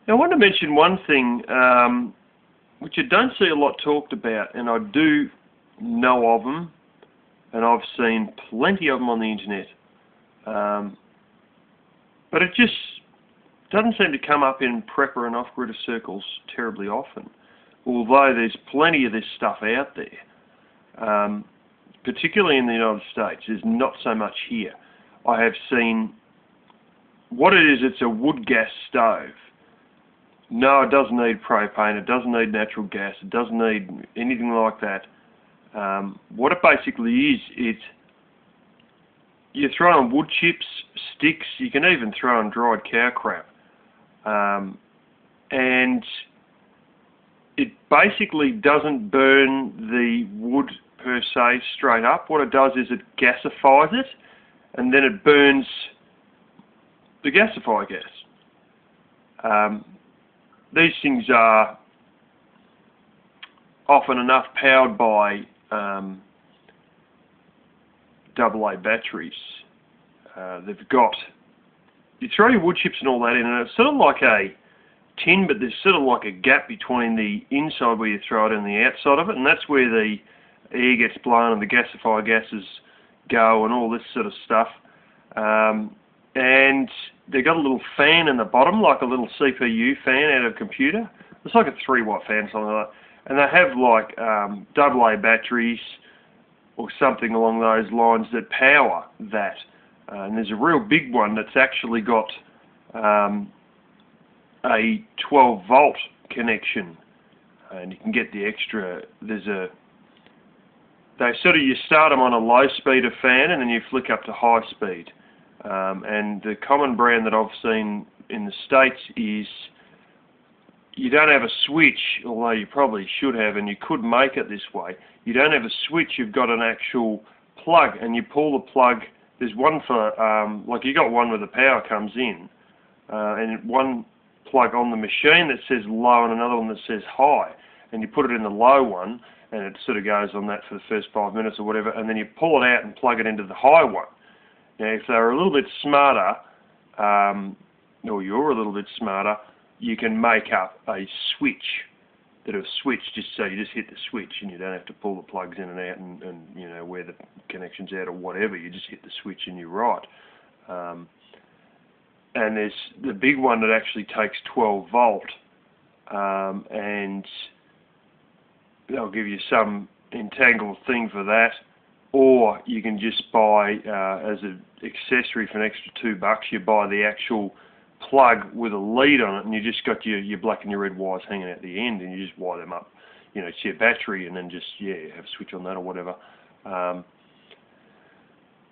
Now, I want to mention one thing which I don't see a lot talked about, and I do know of them, and I've seen plenty of them on the internet, but it just doesn't seem to come up in prepper and off-gridder circles terribly often, although there's plenty of this stuff out there, particularly in the United States. There's not so much here. I have seen what it is. It's a wood gas stove. No, it doesn't need propane, it doesn't need natural gas, it doesn't need anything like that. What it basically is, you throw on wood chips, sticks, you can even throw on dried cow crap. And it basically doesn't burn the wood per se straight up. What it does is it gasifies it, and then it burns the gasifier gas. These things are often enough powered by AA batteries. They've got, you throw your wood chips and all that in, and it's sort of like a tin, but there's sort of like a gap between the inside where you throw it and the outside of it, and that's where the air gets blown and the gasifier gases go and all this sort of stuff. And they've got a little fan in the bottom, like a little CPU fan out of a computer. It's like a 3-watt fan, something like that. And they have like AA batteries or something along those lines that power that. And there's a real big one that's actually got a 12-volt connection, and you can get the extra. You start them on a low speed of fan, and then you flick up to high speed. And the common brand that I've seen in the States is, you don't have a switch, although you probably should have, and you could make it this way. You don't have a switch, you've got an actual plug, and you pull the plug. There's one for, like you got one where the power comes in, and one plug on the machine that says low and another one that says high, and you put it in the low one, and it sort of goes on that for the first 5 minutes or whatever, and then you pull it out and plug it into the high one. Now, if they're a little bit smarter, or you're a little bit smarter, you can make up a switch. That a switch, just so you just hit the switch and you don't have to pull the plugs in and out and you know, where the connection's out or whatever. You just hit the switch and you're right. And there's the big one that actually takes 12 volt, and they'll give you some entangled thing for that. Or you can just buy, as an accessory for an extra $2, you buy the actual plug with a lead on it, and you just got your black and your red wires hanging out the end, and you just wire them up, you know, to your battery, and then just, have a switch on that or whatever.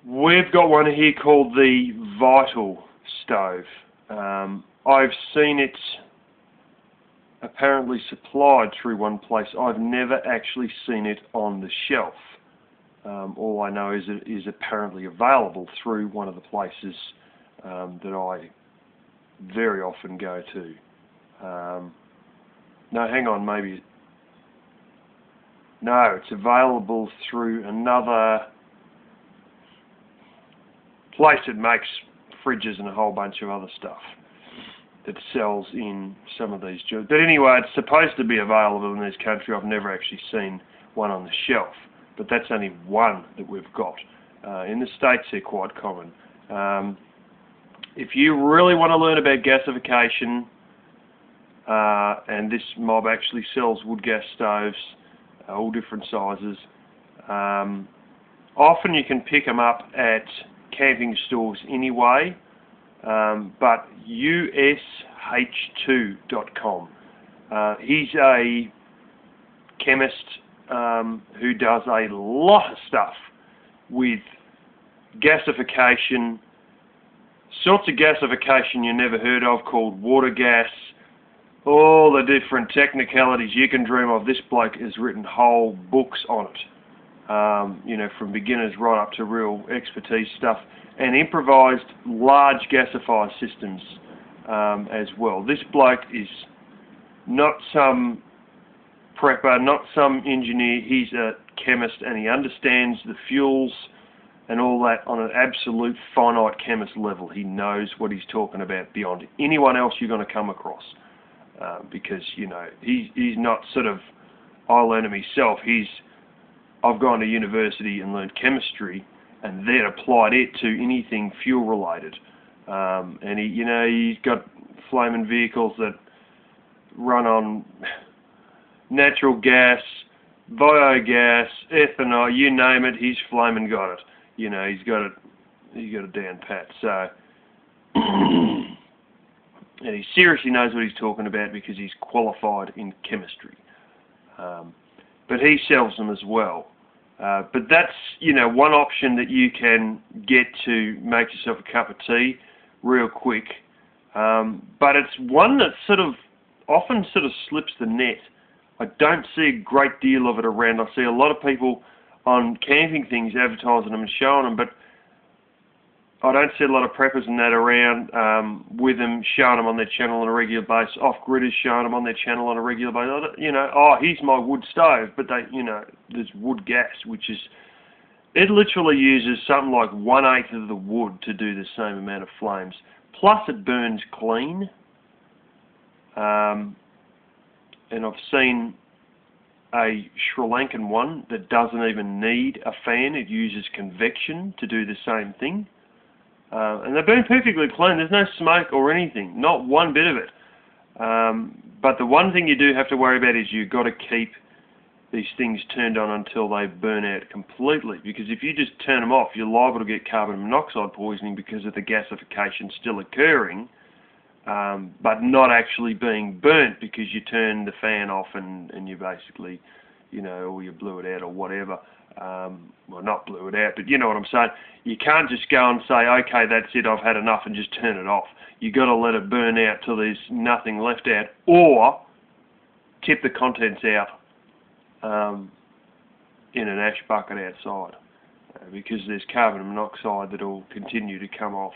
We've got one here called the Vital stove. I've seen it apparently supplied through one place. I've never actually seen it on the shelf. All I know is it is apparently available through one of the places that I very often go to. No, hang on, maybe. No, it's available through another place that makes fridges and a whole bunch of other stuff that sells in some of these jobs. But anyway, it's supposed to be available in this country. I've never actually seen one on the shelf. But that's only one that we've got. In the States, they're quite common. If you really want to learn about gasification, and this mob actually sells wood gas stoves, all different sizes, often you can pick them up at camping stores anyway, but ush2.com. He's a chemist who does a lot of stuff with gasification, sorts of gasification you never heard of, called water gas, all the different technicalities you can dream of. This bloke has written whole books on it, you know, from beginners right up to real expertise stuff, and improvised large gasifier systems as well. This bloke is not some prepper, not some engineer. He's a chemist, and he understands the fuels and all that on an absolute finite chemist level. He knows what he's talking about beyond anyone else you're going to come across. because, you know, he's not sort of, I learned him myself. I've gone to university and learned chemistry and then applied it to anything fuel related. And he's got flaming vehicles that run on natural gas, biogas, ethanol, you name it, he's flaming got it. You know, he's got it down pat. So, and he seriously knows what he's talking about because he's qualified in chemistry. But he sells them as well. But that's, you know, one option that you can get to make yourself a cup of tea real quick. But it's one that often slips the net. I don't see a great deal of it around. I see a lot of people on camping things advertising them and showing them, but I don't see a lot of preppers and that around with them, showing them on their channel on a regular basis. Off-gridders showing them on their channel on a regular basis. You know, oh, here's my wood stove, but there's wood gas, which is, it literally uses something like 1/8 of the wood to do the same amount of flames. Plus, it burns clean. And I've seen a Sri Lankan one that doesn't even need a fan. It uses convection to do the same thing. And they burn perfectly clean. There's no smoke or anything, not one bit of it. But the one thing you do have to worry about is you've got to keep these things turned on until they burn out completely. Because if you just turn them off, you're liable to get carbon monoxide poisoning because of the gasification still occurring, but not actually being burnt because you turn the fan off and you basically, you know, or you blew it out or whatever. Well, not blew it out, but you know what I'm saying. You can't just go and say, okay, that's it, I've had enough, and just turn it off. You've got to let it burn out till there's nothing left out, or tip the contents out in an ash bucket outside, because there's carbon monoxide that will continue to come off,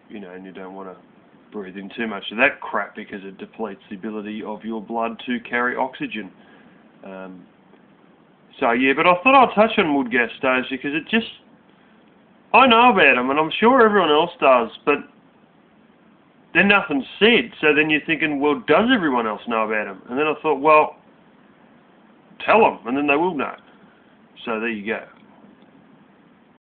you know, and you don't want to breathe in too much of that crap because it depletes the ability of your blood to carry oxygen. So yeah, but I thought I'd touch on wood gas stoves because I know about them and I'm sure everyone else does, but then nothing's said. So then you're thinking, well, does everyone else know about them? And then I thought, well, tell them and then they will know. So there you go.